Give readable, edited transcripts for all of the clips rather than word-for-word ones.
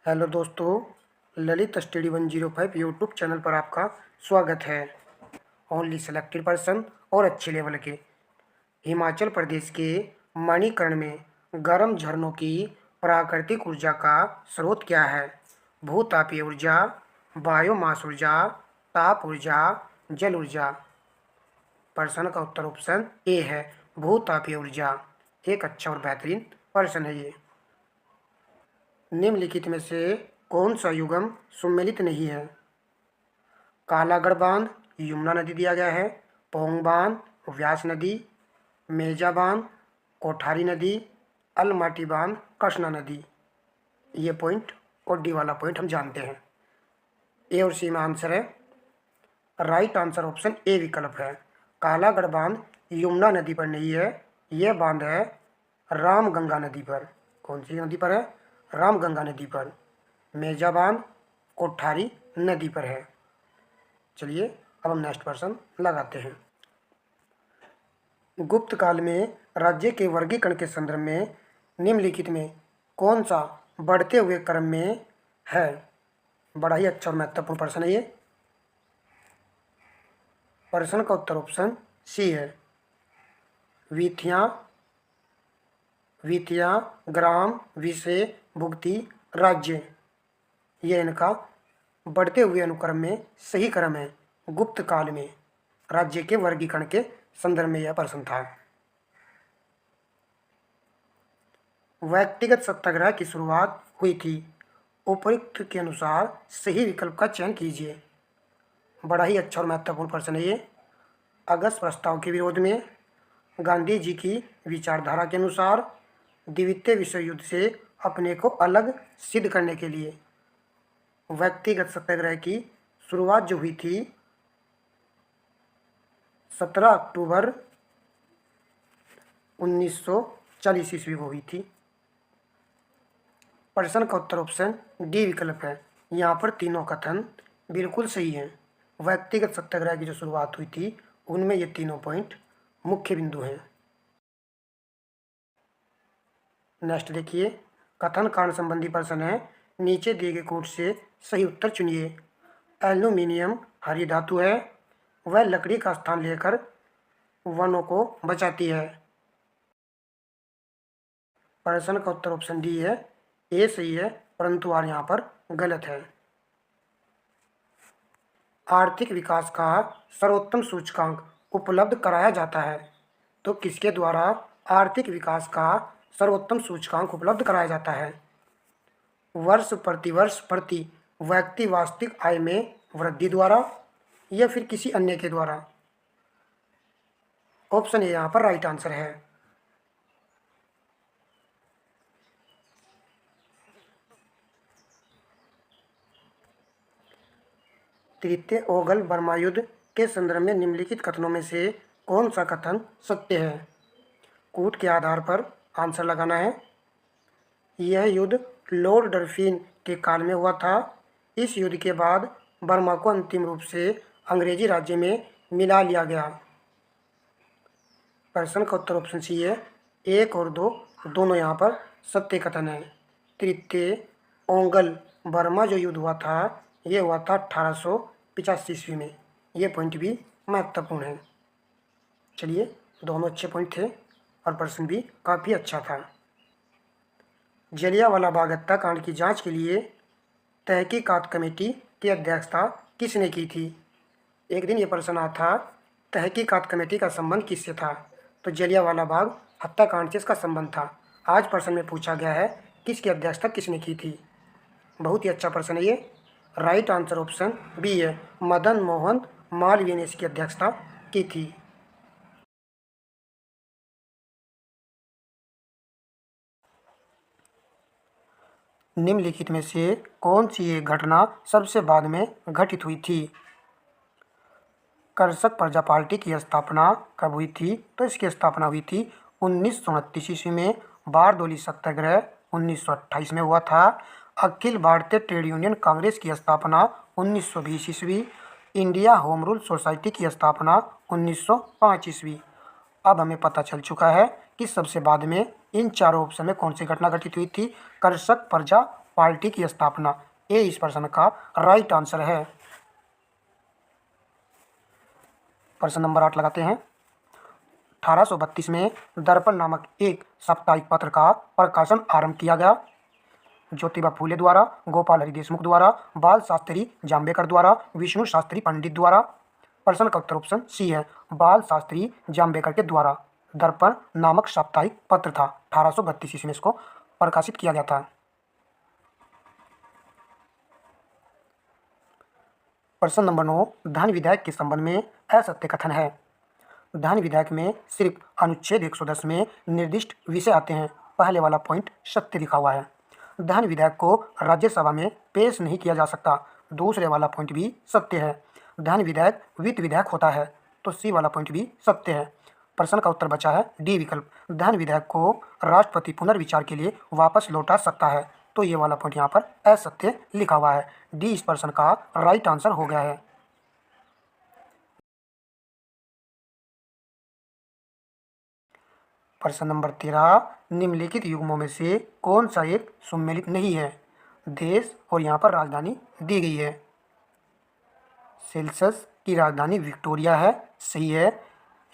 Hello दोस्तों, Lalit study 105 YouTube channel पर आपका स्वागत है। ओनली सेलेक्टेड पर्सन और अच्छे लेवल के। हिमाचल प्रदेश के मणिकर्ण में गर्म झरनों की प्राकृतिक ऊर्जा का स्रोत क्या है? भूतापीय ऊर्जा, बायोमास ऊर्जा, ताप ऊर्जा, जल ऊर्जा। प्रश्न का उत्तर ऑप्शन ए है, भूतापीय ऊर्जा। एक अच्छा और बेहतरीन प्रश्न है ये। निम्नलिखित में से कौन सा युगम सुमेलित नहीं है? कालागढ़ बांध यमुना नदी दिया गया है, पौंग बांध व्यास नदी, मेजा बांध कोठारी नदी, अलमाटी बांध कृष्णा नदी। ये पॉइंट और डी वाला पॉइंट हम जानते हैं। ए और सी में आंसर है। राइट आंसर ऑप्शन ए विकल्प है। कालागढ़ बांध यमुना नदी पर नहीं है, यह बांध है रामगंगा नदी पर। कौन सी नदी पर है? रामगंगा नदी पर। मेजा बांध कोठारी नदी पर है। चलिए अब हम नेक्स्ट प्रश्न लगाते हैं। गुप्त काल में राज्य के वर्गीकरण के संदर्भ में निम्नलिखित में कौन सा बढ़ते हुए क्रम में है? बड़ा ही अच्छा और महत्वपूर्ण प्रश्न है ये। प्रश्न का उत्तर ऑप्शन सी है। वीथियां, ग्राम, विषय, भुक्ति, राज्य। यह इनका बढ़ते हुए अनुक्रम में सही क्रम है। गुप्त काल में राज्य के वर्गीकरण के संदर्भ में यह प्रश्न था। व्यक्तिगत सत्याग्रह की शुरुआत हुई थी। उपयुक्त के अनुसार सही विकल्प का चयन कीजिए। बड़ा ही अच्छा और महत्वपूर्ण प्रश्न है ये। अगस्त प्रस्ताव के विरोध में, गांधी जी की विचारधारा के अनुसार, द्वितीय विश्व युद्ध से अपने को अलग सिद्ध करने के लिए। व्यक्तिगत सत्याग्रह की शुरुआत जो हुई थी 17 अक्टूबर 1940 ईस्वी को हुई थी। प्रश्न का उत्तर ऑप्शन डी विकल्प है। यहाँ पर तीनों कथन बिल्कुल सही हैं। व्यक्तिगत सत्याग्रह की जो शुरुआत हुई थी उनमें ये तीनों पॉइंट मुख्य बिंदु हैं। नेक्स्ट देखिए, कथन कांड संबंधी प्रश्न है। नीचे दिए गए कोट से सही उत्तर चुनिए। एल्यूमिनियम हरी धातु है, वह लकड़ी का स्थान लेकर वनों को बचाती है। प्रश्न का उत्तर ऑप्शन डी है। ए सही है, परंतु आर यहाँ पर गलत है। आर्थिक विकास का सर्वोत्तम सूचकांक उपलब्ध कराया जाता है तो किसके द्वारा आर्थिक विकास का सर्वोत्तम सूचकांक उपलब्ध कराया जाता है? वर्ष प्रति व्यक्ति वास्तविक आय में वृद्धि द्वारा या फिर किसी अन्य के द्वारा? ऑप्शन ए यहाँ पर राइट आंसर है। तृतीय ओगल बर्मा युद्ध के संदर्भ में निम्नलिखित कथनों में से कौन सा कथन सत्य है? कूट के आधार पर आंसर लगाना है। यह युद्ध लॉर्ड डरफिन के काल में हुआ था। इस युद्ध के बाद बर्मा को अंतिम रूप से अंग्रेजी राज्य में मिला लिया गया। प्रश्न का उत्तर ऑप्शन सी है। 1 और 2 दोनों यहाँ पर सत्य कथन है। तृतीय ओंगल बर्मा जो युद्ध हुआ था ये हुआ था 1885 ईस्वी में। ये पॉइंट भी महत्वपूर्ण है। चलिए, दोनों अच्छे पॉइंट थे और प्रश्न भी काफ़ी अच्छा था। जलियांवाला बाग हत्याकांड की जांच के लिए तहकीकात कमेटी की अध्यक्षता किसने की थी? एक दिन ये प्रश्न आया था, तहकीकात कमेटी का संबंध किससे था? तो जलियांवाला बाग हत्याकांड से इसका संबंध था। आज प्रश्न में पूछा गया है किसकी अध्यक्षता किसने की थी। बहुत ही अच्छा प्रश्न है ये। राइट आंसर ऑप्शन बी है, मदन मोहन मालवीय ने इसकी अध्यक्षता की थी। निम्नलिखित में से कौन सी एक घटना सबसे बाद में घटित हुई थी? कृषक प्रजा पार्टी की स्थापना कब हुई थी? तो इसकी स्थापना हुई थी 1929 ईस्वी में। बारदोली सत्याग्रह 1928 में हुआ था। अखिल भारतीय ट्रेड यूनियन कांग्रेस की स्थापना 1920 ईस्वी। इंडिया होम रूल सोसाइटी की स्थापना 1905 ईस्वी। अब हमें पता चल चुका है कि सबसे बाद में इन चारों ऑप्शन में कौन सी घटना घटित हुई थी। कृषक प्रजा पार्टी की स्थापना। ए इस प्रश्न का राइट आंसर है। प्रश्न नंबर 8 लगाते हैं। 1832 में दर्पण नामक एक साप्ताहिक पत्र का प्रकाशन आरंभ किया गया। ज्योतिबा फूले द्वारा, गोपाल हरि देशमुख द्वारा, बाल शास्त्री जाम्बेकर द्वारा, विष्णु शास्त्री पंडित द्वारा। प्रश्न का उत्तर ऑप्शन सी है, बाल शास्त्री जाम्बेकर के द्वारा दर्पण नामक साप्ताहिक पत्र था। 1832 ईस्वी में इसको प्रकाशित किया गया था। प्रश्न नंबर 9, धन विधेयक के संबंध में असत्य कथन है। धन विधेयक में सिर्फ अनुच्छेद 110 में निर्दिष्ट विषय आते हैं। पहले वाला पॉइंट सत्य लिखा हुआ है। धन विधेयक को राज्यसभा में पेश नहीं किया जा सकता। दूसरे वाला पॉइंट भी सत्य है। धन विधेयक वित्त विधेयक होता है, तो सी वाला पॉइंट भी सत्य है। प्रश्न का उत्तर बचा है डी विकल्प। धन विधेयक को राष्ट्रपति पुनर्विचार के लिए वापस लौटा सकता है, तो ये वाला पॉइंट यहाँ पर असत्य लिखा हुआ है। डी इस प्रश्न का राइट आंसर हो गया है। प्रश्न नंबर 13, निम्नलिखित युग्मों में से कौन सा एक सुमेलित नहीं है। देश और यहाँ पर राजधानी दी गई है। सेल्सस की राजधानी विक्टोरिया है, सही है।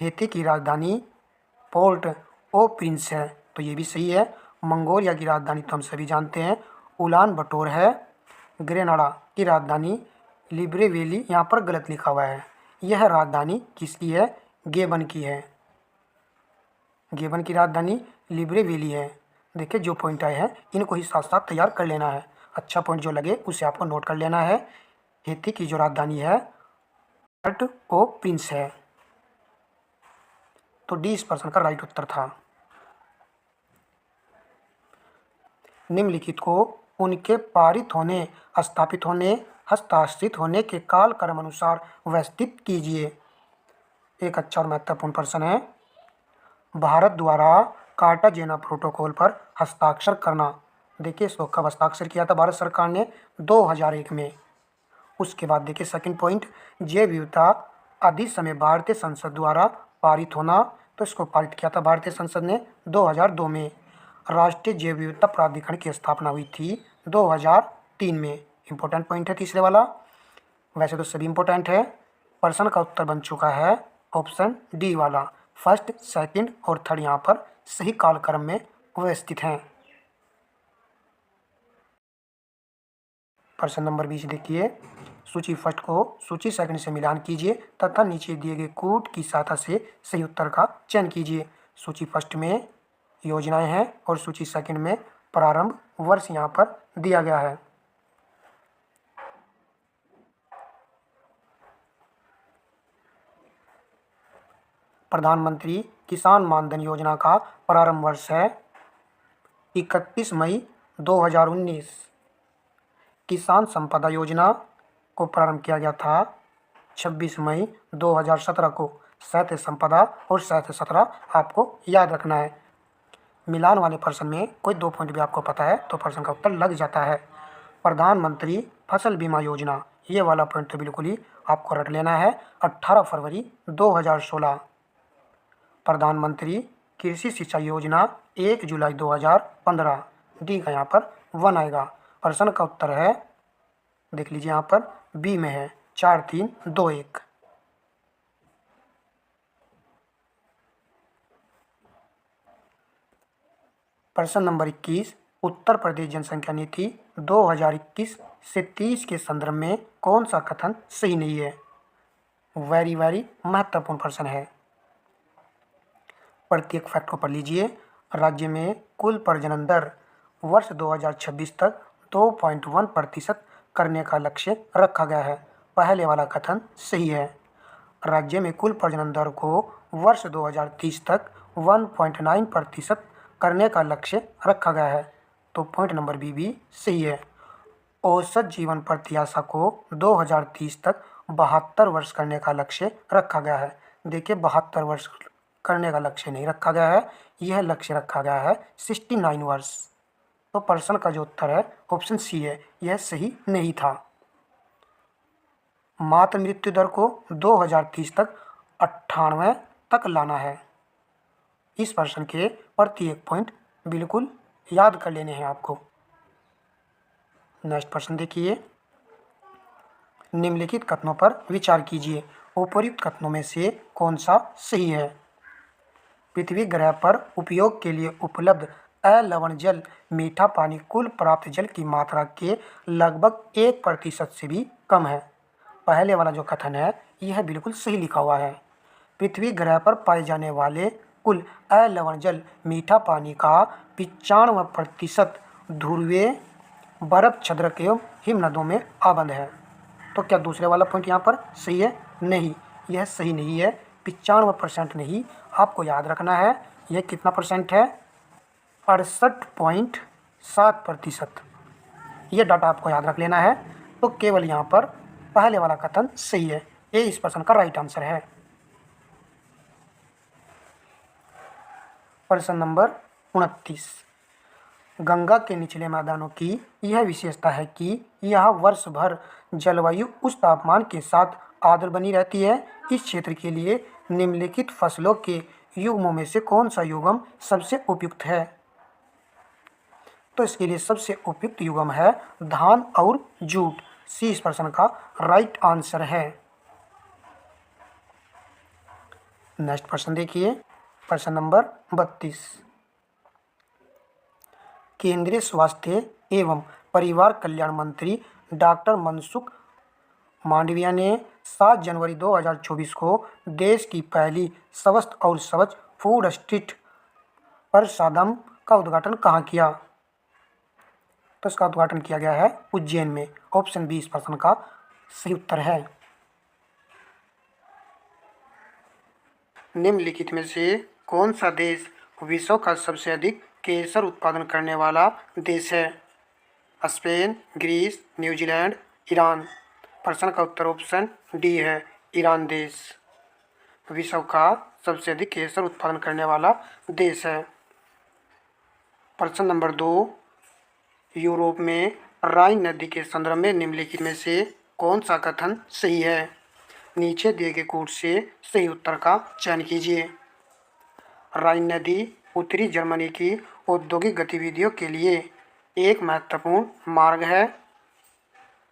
हेती की राजधानी पोर्ट ओ प्रिंस है, तो ये भी सही है। मंगोलिया की राजधानी तो हम सभी जानते हैं उलान बटोर है। ग्रेनाडा की राजधानी लिब्रेविली, यहाँ पर गलत लिखा हुआ है। यह राजधानी किसकी है? गेबन की है। गेबन की राजधानी लिब्रेविली है। देखिए जो पॉइंट आए हैं इनको ही साथ साथ तैयार कर लेना है। अच्छा पॉइंट जो लगे उसे आपको नोट कर लेना है। हेती की जो राजधानी है पोर्ट ओ प्रिंस है, तो डी इस प्रश्न का राइट उत्तर था। निम्नलिखित को उनके पारित होने, स्थापित होने, हस्ताक्षरित होने के काल क्रम अनुसार व्यवस्थित कीजिए। एक अच्छा और महत्वपूर्ण प्रश्न है। भारत द्वारा कार्टाजेना प्रोटोकॉल पर हस्ताक्षर करना। देखिए इसको कब हस्ताक्षर किया था भारत सरकार ने? 2001 में। उसके बाद देखिए सेकंड पॉइंट, जैव विविधता अधिनियम भारतीय संसद द्वारा पारित होना, तो इसको पारित किया था भारतीय संसद ने 2002 में। राष्ट्रीय जैव विविधता प्राधिकरण की स्थापना हुई थी 2003 में। इंपॉर्टेंट पॉइंट है तीसरे वाला, वैसे तो सभी इंपॉर्टेंट है। प्रश्न का उत्तर बन चुका है ऑप्शन डी वाला। फर्स्ट, सेकंड और थर्ड यहाँ पर सही कालक्रम में व्यवस्थित हैं। प्रश्न नंबर 20 देखिए, सूची फर्स्ट को सूची सेकंड से मिलान कीजिए तथा नीचे दिए गए कूट की सहायता से सही उत्तर का चयन कीजिए। सूची फर्स्ट में योजनाएं हैं और सूची सेकंड में प्रारंभ वर्ष यहाँ पर दिया गया है। प्रधानमंत्री किसान मानधन योजना का प्रारंभ वर्ष है 31 मई 2019। किसान संपदा योजना को प्रारंभ किया गया था 26 मई 2017 को। साहित्य संपदा और साहित्य 17 आपको याद रखना है। मिलान वाले प्रश्न में कोई 2 पॉइंट भी आपको पता है तो प्रश्न का उत्तर लग जाता है। प्रधानमंत्री फसल बीमा योजना, ये वाला पॉइंट तो बिल्कुल ही आपको रट लेना है 18 फरवरी 2016। प्रधानमंत्री कृषि सिंचाई योजना 1 जुलाई 2015। डी का यहाँ पर 1 आएगा। प्रश्न का उत्तर है, देख लीजिए यहाँ पर बी में है 4321। प्रश्न नंबर 21, उत्तर प्रदेश जनसंख्या नीति 2021 से 30 के संदर्भ में कौन सा कथन सही नहीं है? वेरी महत्वपूर्ण प्रश्न है। प्रत्येक फैक्ट को पढ़ लीजिए। राज्य में कुल प्रजनन दर वर्ष 2026 तक 2.1% करने का लक्ष्य रखा गया है। पहले वाला कथन सही है। राज्य में कुल प्रजनन दर को वर्ष 2030 तक 1.9% करने का लक्ष्य रखा गया है, तो पॉइंट नंबर बी भी सही है। औसत जीवन प्रत्याशा को 2030 तक 72 वर्ष करने का लक्ष्य रखा गया है। देखिए 72 वर्ष करने का लक्ष्य नहीं रखा गया है, यह लक्ष्य रखा गया है 69 वर्ष। तो प्रश्न का जो उत्तर है ऑप्शन सी है, यह सही नहीं था। मातृ मृत्यु दर को 2030 तक 98 तक लाना है। इस प्रश्न के प्रत्येक पॉइंट बिल्कुल याद कर लेने हैं आपको। नेक्स्ट प्रश्न देखिए, निम्नलिखित कथनों पर विचार कीजिए। उपर्युक्त कथनों में से कौन सा सही है? पृथ्वी ग्रह पर उपयोग के लिए उपलब्ध अलवण जल मीठा पानी कुल प्राप्त जल की मात्रा के लगभग 1% से भी कम है। पहले वाला जो कथन है यह बिल्कुल सही लिखा हुआ है। पृथ्वी ग्रह पर पाए जाने वाले कुल अलवण जल मीठा पानी का 95% ध्रुवीय बर्फ छद्रक एवं हिमनदों में आबंद है। तो क्या दूसरे वाला पॉइंट यहाँ पर सही है? नहीं, यह सही नहीं है। 95% नहीं, आपको याद रखना है यह कितना परसेंट है? 68.7%। यह डाटा आपको याद रख लेना है। तो केवल यहाँ पर पहले वाला कथन सही है। ये इस प्रश्न का राइट आंसर है। प्रश्न नंबर 29, गंगा के निचले मैदानों की यह विशेषता है कि यह वर्ष भर जलवायु उच्च तापमान के साथ आर्द्र बनी रहती है। इस क्षेत्र के लिए निम्नलिखित फसलों के युग्मों में से कौन सा युग्म सबसे उपयुक्त है? तो इसके लिए सबसे उपयुक्त युग्म है धान और जूट। सी इस प्रश्न का राइट आंसर है। नेक्स्ट प्रश्न देखिए, प्रश्न नंबर 32, केंद्रीय स्वास्थ्य एवं परिवार कल्याण मंत्री डॉक्टर मनसुख मांडविया ने 7 जनवरी 2024 को देश की पहली स्वस्थ और स्वच्छ फूड स्ट्रीट प्रसादम का उद्घाटन कहाँ किया? तो इसका उद्घाटन किया गया है उज्जैन में। ऑप्शन बी इस प्रश्न का सही उत्तर है। निम्नलिखित में से कौन सा देश विश्व का सबसे अधिक केसर उत्पादन करने वाला देश है? Spain, Greece, New Zealand, Iran. प्रश्न का उत्तर ऑप्शन डी है, ईरान देश विश्व का सबसे अधिक केसर उत्पादन करने वाला देश है। प्रश्न नंबर 2, यूरोप में राइन नदी के संदर्भ में निम्नलिखित में से कौन सा कथन सही है? नीचे दिए गए कोड से सही उत्तर का चयन कीजिए। राइन नदी उत्तरी जर्मनी की औद्योगिक गतिविधियों के लिए एक महत्वपूर्ण मार्ग है।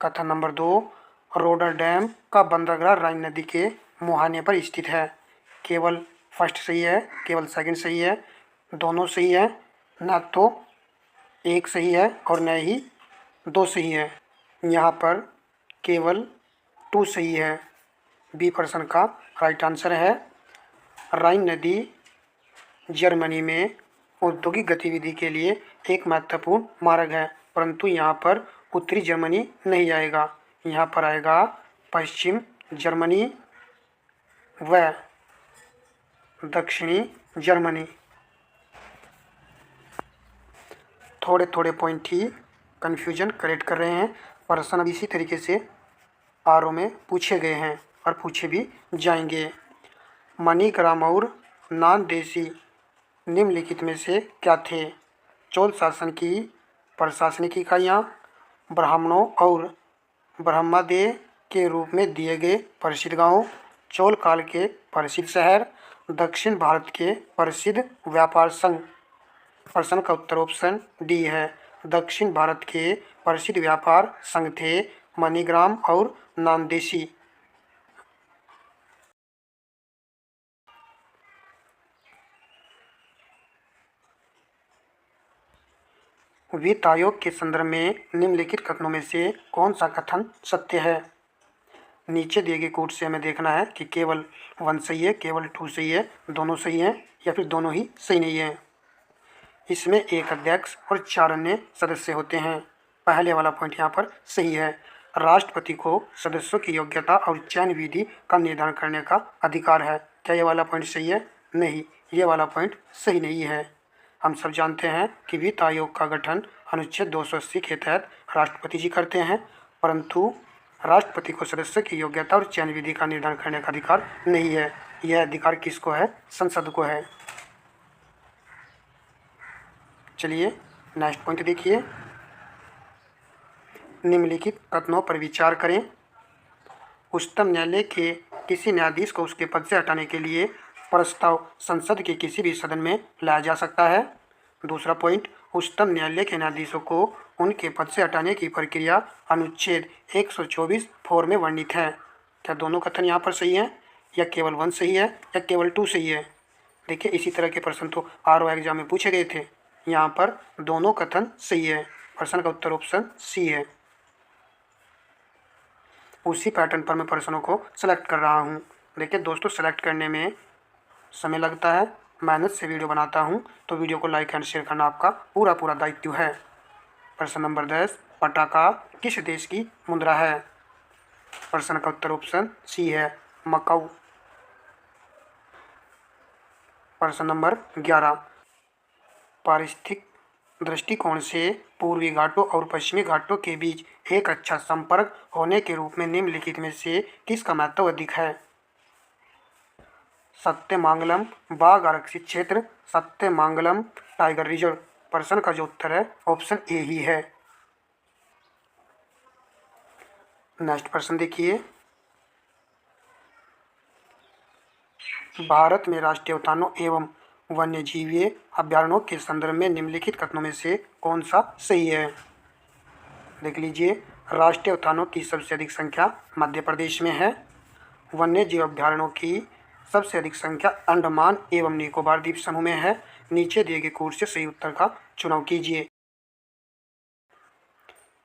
कथन नंबर 2, रोटरडैम का बंदरगाह राइन नदी के मुहाने पर स्थित है। केवल फर्स्ट सही है, केवल सेकंड सही है, दोनों सही है, न तो एक सही है और न ही 2 सही है। यहाँ पर केवल 2 सही है। बी प्रश्न का राइट आंसर है। राइन नदी जर्मनी में औद्योगिक गतिविधि के लिए एक महत्वपूर्ण मार्ग है, परंतु यहाँ पर उत्तरी जर्मनी नहीं आएगा, यहाँ पर आएगा पश्चिम जर्मनी व दक्षिणी जर्मनी। थोड़े थोड़े पॉइंट ही कन्फ्यूजन क्रिएट कर रहे हैं। प्रश्न अब इसी तरीके से आरओ में पूछे गए हैं और पूछे भी जाएंगे। मणिग्राम और नानदेशी निम्नलिखित में से क्या थे? चोल शासन की प्रशासनिक इकाइयाँ, ब्राह्मणों और ब्रह्मादेय के रूप में दिए गए प्रसिद्ध गांव, चोल काल के प्रसिद्ध शहर, दक्षिण भारत के प्रसिद्ध व्यापार संघ। प्रश्न का उत्तर ऑप्शन डी है, दक्षिण भारत के प्रसिद्ध व्यापार संघ थे मणिग्राम और नानदेशी। वित्त आयोग के संदर्भ में निम्नलिखित कथनों में से कौन सा कथन सत्य है? नीचे दिए गए कोड से हमें देखना है कि केवल 1 सही है, केवल 2 सही है, दोनों सही है या फिर दोनों ही सही नहीं है। इसमें एक अध्यक्ष और 4 अन्य सदस्य होते हैं। पहले वाला पॉइंट यहाँ पर सही है। राष्ट्रपति को सदस्यों की योग्यता और चयन विधि का निर्धारण करने का अधिकार है। क्या ये वाला पॉइंट सही है? नहीं, ये वाला पॉइंट सही नहीं है। हम सब जानते हैं कि वित्त आयोग का गठन अनुच्छेद 280 के तहत राष्ट्रपति जी करते हैं, परंतु राष्ट्रपति को सदस्यों की योग्यता और चयन विधि का निर्धारण करने का अधिकार नहीं है। यह अधिकार किसको है? संसद को है। चलिए नेक्स्ट पॉइंट देखिए, निम्नलिखित कथनों पर विचार करें। उच्चतम न्यायालय के किसी न्यायाधीश को उसके पद से हटाने के लिए प्रस्ताव संसद के किसी भी सदन में लाया जा सकता है। दूसरा पॉइंट, उच्चतम न्यायालय के न्यायाधीशों को उनके पद से हटाने की प्रक्रिया अनुच्छेद 124(4) में वर्णित है। क्या दोनों कथन यहाँ पर सही हैं, या केवल 1 सही है, या केवल 2 सही है? देखिए, इसी तरह के प्रश्न तो आरओ एग्जाम में पूछे गए थे। यहाँ पर दोनों कथन सही है। प्रश्न का उत्तर ऑप्शन सी है। उसी पैटर्न पर मैं प्रश्नों को सेलेक्ट कर रहा हूँ। देखिए दोस्तों, सेलेक्ट करने में समय लगता है, मेहनत से वीडियो बनाता हूँ, तो वीडियो को लाइक एंड शेयर करना आपका पूरा दायित्व है। प्रश्न नंबर 10, पटाखा किस देश की मुद्रा है? प्रश्न का उत्तर ऑप्शन सी है, मकाऊ। प्रश्न नंबर 11, पारिस्थितिक दृष्टिकोण से पूर्वी घाटों और पश्चिमी घाटों के बीच एक अच्छा संपर्क होने के रूप में निम्नलिखित में से किसका महत्व अधिक है? सत्यमांगलम बाघ आरक्षित क्षेत्र, सत्यमांगलम टाइगर रिजर्व। प्रश्न का जो उत्तर है ऑप्शन ए ही है। नेक्स्ट प्रश्न देखिए, भारत में राष्ट्रीय उद्यानों एवं वन्यजीव अभयारण्यों के संदर्भ में निम्नलिखित कथनों में से कौन सा सही है? देख लीजिए, राष्ट्रीय उद्यानों की सबसे अधिक संख्या मध्य प्रदेश में है। वन्यजीव अभयारण्यों की सबसे अधिक संख्या अंडमान एवं निकोबार द्वीप समूह में है। नीचे दिए गए कोड से सही उत्तर का चुनाव कीजिए।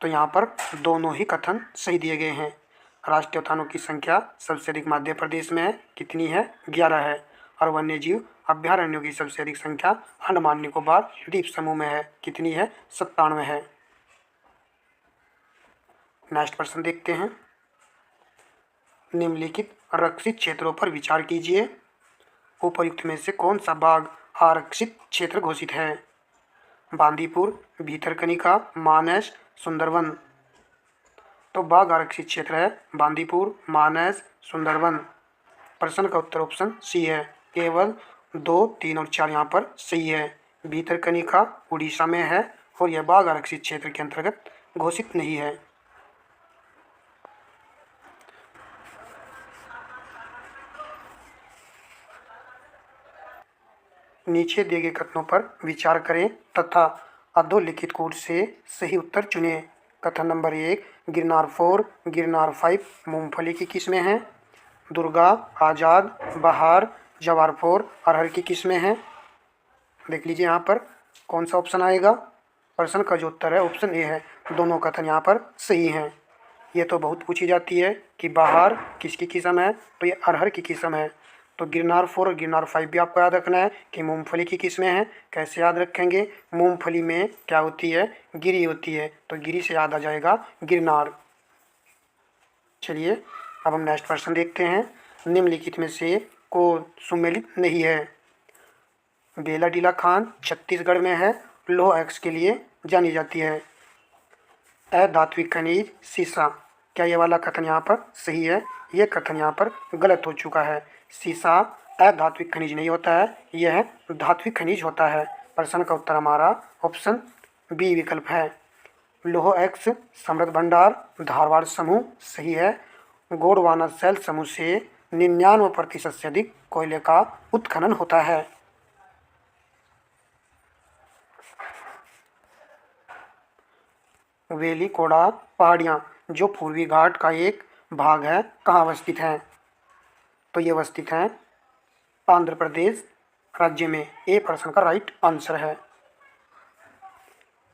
तो यहाँ पर दोनों ही कथन सही दिए गए हैं। राष्ट्रीय उद्यानों की संख्या सबसे अधिक मध्य प्रदेश में है, कितनी है? 11 है। और वन्यजीव अभयारण्यों की सबसे अधिक संख्या अंडमान निकोबार द्वीप समूह में है, कितनी है? 97 है। नेक्स्ट प्रश्न देखते हैं, निम्नलिखित आरक्षित क्षेत्रों पर विचार कीजिए। उपर्युक्त में से कौन सा बाघ आरक्षित क्षेत्र घोषित है? बांदीपुर, भीतरकनिका, मानस, सुंदरवन। तो बाघ आरक्षित क्षेत्र है बांदीपुर, मानस, सुंदरवन। प्रश्न का उत्तर ऑप्शन सी है। केवल 2, 3 और 4 यहाँ पर सही है। भीतरकनिका उड़ीसा में है और यह बाघ आरक्षित क्षेत्र के अंतर्गत घोषित नहीं है। नीचे दिए गए कथनों पर विचार करें तथा अधोलिखित कोड से सही उत्तर चुनें। कथन नंबर 1, गिरनार 4, गिरनार 5 मूंगफली की किस्में हैं। दुर्गा, आज़ाद, बहार, जवार 4 अरहर की किस्में हैं। देख लीजिए यहाँ पर कौन सा ऑप्शन आएगा। प्रश्न का जो उत्तर है ऑप्शन ए है। दोनों कथन यहाँ पर सही हैं। ये तो बहुत पूछी जाती है कि बहार किसकी किस्म है, तो ये अरहर की किस्म है। तो गिरनार 4 और गिरनार 5 भी आपको याद रखना है कि मूंगफली की किस्में हैं। कैसे याद रखेंगे? मूंगफली में क्या होती है? गिरी होती है, तो गिरी से याद आ जाएगा गिरनार। चलिए अब हम नेक्स्ट प्रश्न देखते हैं। निम्नलिखित में से कौन सुमेलित नहीं है? बेलाडीला खान छत्तीसगढ़ में है, लौह अयस्क के लिए जानी जाती है। अधात्विक खनिज सीसा, क्या ये वाला कथन यहाँ पर सही है? ये कथन यहाँ पर गलत हो चुका है। सीसा अधात्विक खनिज नहीं होता है, यह धात्विक खनिज होता है। प्रश्न का उत्तर हमारा ऑप्शन बी विकल्प है। लौह अयस्क समृद्ध भंडार धारवाड़ समूह सही है। गोंडवाना शैल समूह से 99% से अधिक कोयले का उत्खनन होता है। वेलिकोड़ा पहाड़ियाँ जो पूर्वी घाट का एक भाग है, कहाँ अवस्थित हैं? तो ये अवस्थित हैं आंध्र प्रदेश राज्य में। ए प्रश्न का राइट आंसर है।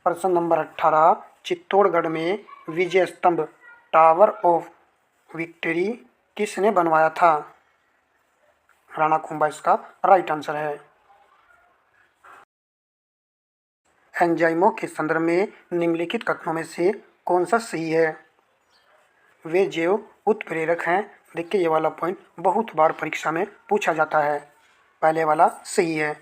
प्रश्न नंबर 18, चित्तौड़गढ़ में विजय स्तंभ टावर ऑफ विक्ट्री किसने बनवाया था? राणा कुंभा इसका राइट आंसर है। एंजाइमों के संदर्भ में निम्नलिखित कथनों में से कौन सा सही है? वे जैव उत्प्रेरक हैं। देखिए ये वाला पॉइंट बहुत बार परीक्षा में पूछा जाता है। पहले वाला सही है।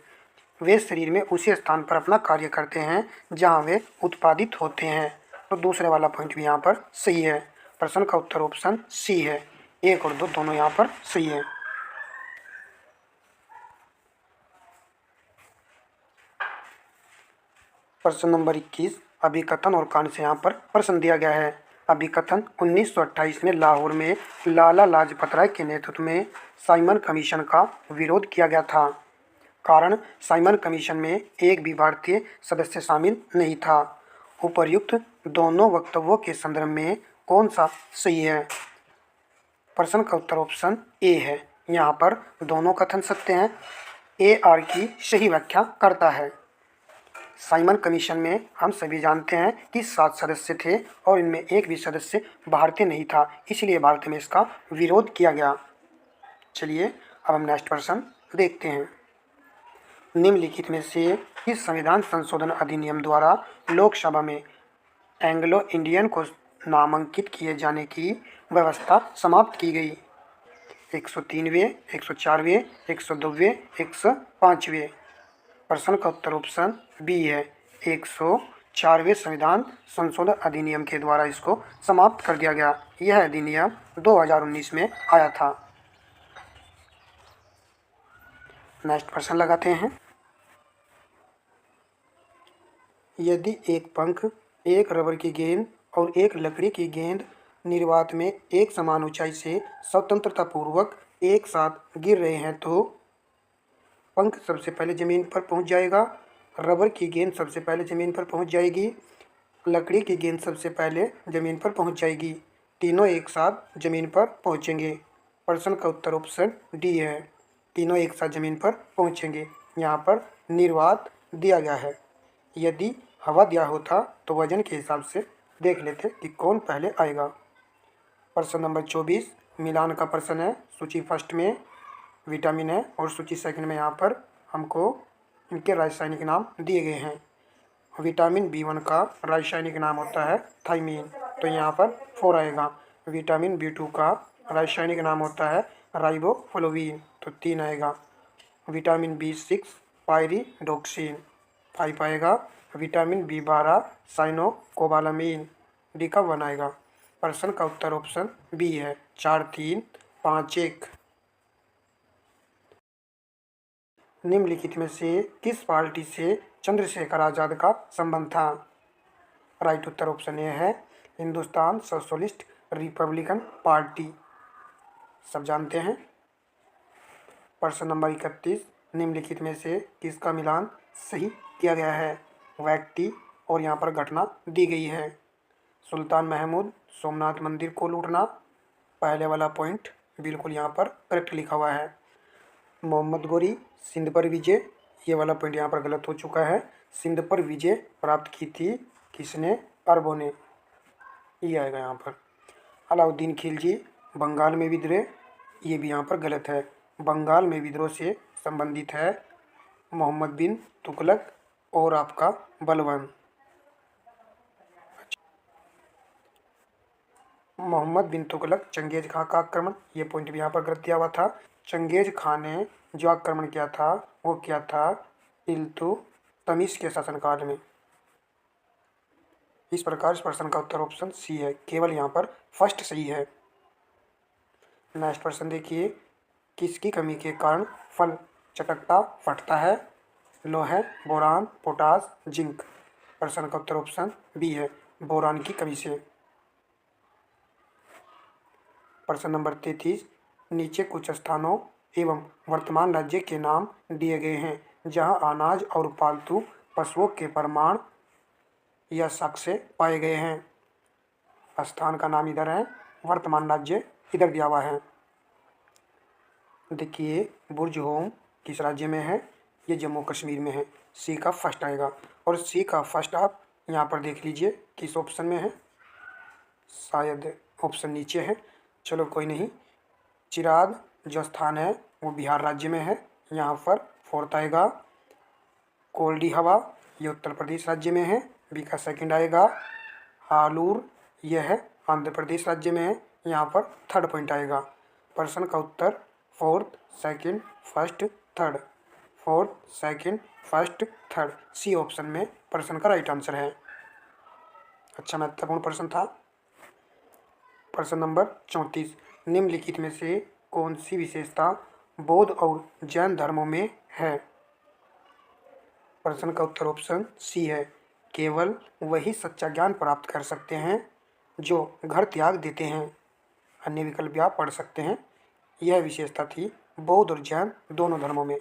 वे शरीर में उसी स्थान पर अपना कार्य करते हैं जहां वे उत्पादित होते हैं। तो दूसरे वाला पॉइंट भी यहाँ पर सही है। प्रश्न का उत्तर ऑप्शन सी है। 1 और 2 दोनों यहाँ पर सही है। प्रश्न नंबर 21, अभिकथन और कांड से यहाँ पर प्रश्न दिया गया है। अभिकथन 1928 में लाहौर में लाला लाजपत राय के नेतृत्व में साइमन कमीशन का विरोध किया गया था। कारण साइमन कमीशन में एक भी भारतीय सदस्य शामिल नहीं था। उपर्युक्त दोनों वक्तव्यों के संदर्भ में कौन सा सही है? प्रश्न का उत्तर ऑप्शन ए है। यहाँ पर दोनों कथन सत्य हैं। ए आर की सही व्याख्या करता है। साइमन कमीशन में हम सभी जानते हैं कि 7 सदस्य थे और इनमें एक भी सदस्य भारतीय नहीं था, इसलिए भारत में इसका विरोध किया गया। चलिए अब हम नेक्स्ट प्रश्न देखते हैं। निम्नलिखित में से किस संविधान संशोधन अधिनियम द्वारा लोकसभा में एंग्लो इंडियन को नामांकित किए जाने की व्यवस्था समाप्त की गई? 103वें, 104वें, 102वें, 105वें। प्रश्न का उत्तर ऑप्शन बी है। 104वें संविधान संशोधन अधिनियम के द्वारा इसको समाप्त कर दिया गया। यह अधिनियम 2019 में आया था। नेक्स्ट प्रश्न लगाते हैं। यदि एक पंख, एक रबर की गेंद और एक लकड़ी की गेंद निर्वात में एक समान ऊंचाई से स्वतंत्रता पूर्वक एक साथ गिर रहे हैं तो पंख सबसे पहले ज़मीन पर पहुंच जाएगा, रबर की गेंद सबसे पहले ज़मीन पर पहुंच जाएगी, लकड़ी की गेंद सबसे पहले ज़मीन पर पहुंच जाएगी। तीनों एक साथ ज़मीन पर पहुंचेंगे। प्रश्न का उत्तर ऑप्शन डी है। तीनों एक साथ ज़मीन पर पहुंचेंगे। यहाँ पर निर्वात दिया गया है। यदि हवा दिया होता तो वजन के हिसाब से देख लेते कि कौन पहले आएगा। प्रश्न नंबर 24 मिलान का प्रश्न है। सूची फर्स्ट में विटामिन है और सूची सेकंड में यहाँ पर हमको इनके रासायनिक नाम दिए गए हैं। विटामिन B1 का रासायनिक नाम होता है थाइमीन, तो यहाँ पर 4 आएगा। विटामिन B2 का रासायनिक नाम होता है राइबोफ्लोविन, तो 3 आएगा। विटामिन B6 पायरिडोक्सिन, 5 आएगा। विटामिन B12 साइनोकोबालामीन, डी का 1 आएगा। प्रश्न का उत्तर ऑप्शन बी है। 4, 3, 5, 1। निम्नलिखित में से किस पार्टी से चंद्रशेखर आज़ाद का संबंध था? राइट उत्तर ऑप्शन ए है हिंदुस्तान सोशलिस्ट रिपब्लिकन पार्टी, सब जानते हैं। प्रश्न नंबर 31 निम्नलिखित में से किसका मिलान सही किया गया है? व्यक्ति और यहाँ पर घटना दी गई है। सुल्तान महमूद सोमनाथ मंदिर को लूटना, पहले वाला पॉइंट बिल्कुल यहाँ पर करेक्ट लिखा हुआ है। मोहम्मद गोरी सिंध पर विजय, ये वाला पॉइंट यहाँ पर गलत हो चुका है। सिंध पर विजय प्राप्त की थी किसने? अरबों ने, ये आएगा यहाँ पर। अलाउद्दीन खिलजी बंगाल में विद्रोह, ये भी यहाँ पर गलत है। बंगाल में विद्रोह से संबंधित है मोहम्मद बिन तुगलक और आपका बलवान। मोहम्मद बिन तुगलक चंगेज खां का आक्रमण, ये पॉइंट भी यहाँ पर गलत दिया हुआ था। चंगेज खां ने जो आक्रमण किया था वो क्या था? इल्तुतमिश के शासनकाल में। इस प्रकार इस प्रश्न का उत्तर ऑप्शन सी है। केवल यहाँ पर फर्स्ट सही है। नेक्स्ट प्रश्न देखिए। किसकी कमी के कारण फल चटकता फटता है? लोहे, बोरान, पोटास, जिंक। प्रश्न का उत्तर ऑप्शन बी है, बोरान की कमी से। प्रश्न नंबर 33 नीचे कुछ स्थानों एवं वर्तमान राज्य के नाम दिए गए हैं जहां अनाज और पालतू पशुओं के प्रमाण या साक्ष्य पाए गए हैं। स्थान का नाम इधर है, वर्तमान राज्य इधर दिया हुआ है। देखिए बुर्ज होम किस राज्य में है? ये जम्मू कश्मीर में है। सी का फर्स्ट आएगा और सी का फर्स्ट आप यहाँ पर देख लीजिए किस ऑप्शन में है, शायद ऑप्शन नीचे है, चलो कोई नहीं। चिराग जो स्थान है वो बिहार राज्य में है, यहाँ पर फोर्थ आएगा। कोल्डी हवा ये उत्तर प्रदेश राज्य में है, बी का सेकंड आएगा। हालूर यह है आंध्र प्रदेश राज्य में है, यहाँ पर थर्ड पॉइंट आएगा। प्रश्न का उत्तर fourth, second, first, third, fourth, second, first, third, C option में प्रश्न का राइट आंसर है। अच्छा महत्वपूर्ण प्रश्न था। प्रश्न नंबर 34 निम्नलिखित में से कौन सी विशेषता बौद्ध और जैन धर्मों में है? प्रश्न का उत्तर ऑप्शन सी है, केवल वही सच्चा ज्ञान प्राप्त कर सकते हैं जो घर त्याग देते हैं। अन्य विकल्प भी आप पढ़ सकते हैं। यह विशेषता थी बौद्ध और जैन दोनों धर्मों में।